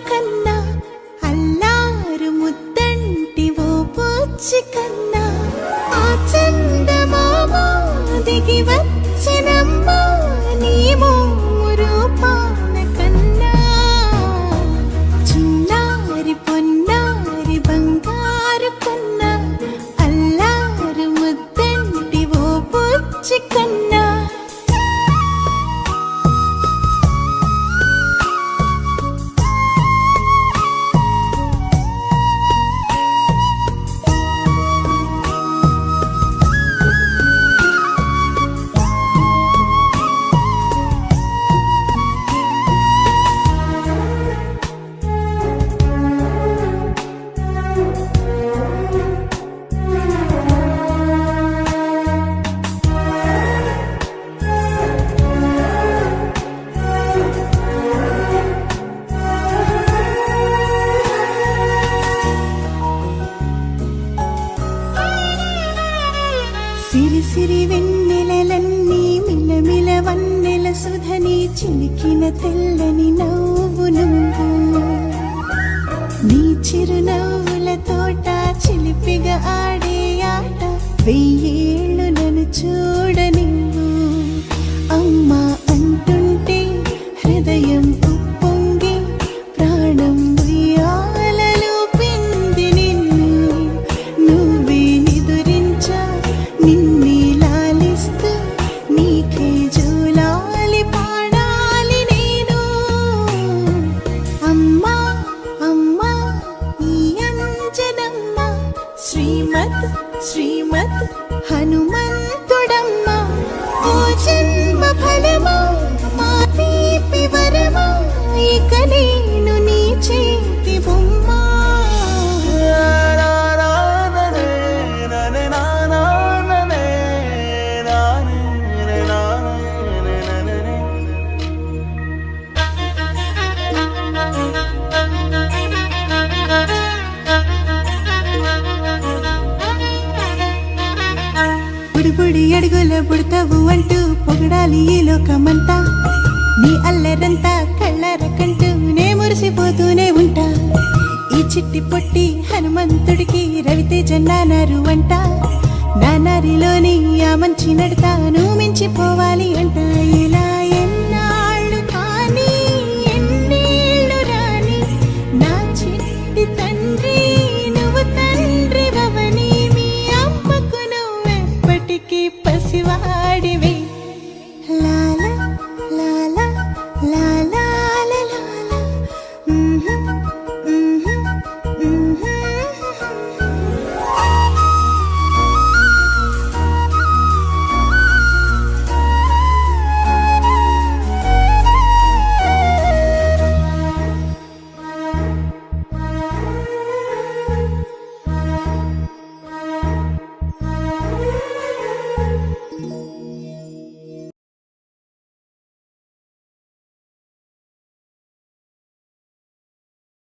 కన్నా అల్లారు ముద్దంటి ఓ పూచి కన్నా ఆ చందమామ దిగి వచ్చినమ్మా నీ మోము రూపాన కన్నా చిన్నారి పొన్నారి బంగారు కన్నా అల్లారు ముద్దంటి ఓ పూచి కన్నా సిరి సిరి వెన్నెలలన్నీ మిలమిల వన్నెల సుధని చిలికిన తెల్లని నవ్వు నువ్వు నీ చిరునవ్వుల తోట చిలిపిగా ఆడే ఆట వెయ్యేళ్ళు నన్ను చూడ నువ్వు అమ్మా అంటుంటే హృదయం ఉప్పొంగి ప్రాణం ఉయ్యాలలో పిండి నిన్ను నువ్వే నిదురించా నిన్నే లాలిస్తూ నీకే జూలాలి పాడాలి నేను అమ్మా అమ్మా ఈ అంజనమ్మ శ్రీమత్ శ్రీమత్ హనుమంతుడమ్మ ఓ జన్మ ఫలమా మా తీపి వరమా ఇక నేను నీ చేతి బొమ్మ బుడి అడుగుల బుడతావు అంటూ పొగడాలి ఈ లోకమంతా నీ అల్లరంతా కళ్ళరకంటూ నే మురిసిపోతూనే ఉంటా ఈ చిట్టి పొట్టి హనుమంతుడికి రవితేజ నానారు అంట నానారిలోని ఆ మంచి నడతాను మించిపోవాలి అంట ఇలా ఎన్నాళ్ళు కానీ ఎన్నేళ్ళు రాని నా చిట్టి తండ్రి నువ్వు తండ్రి భవని మీ అమ్మకు నువ్వెప్పటికీ పసివాడివి లాలా లాలా లాలా లాలా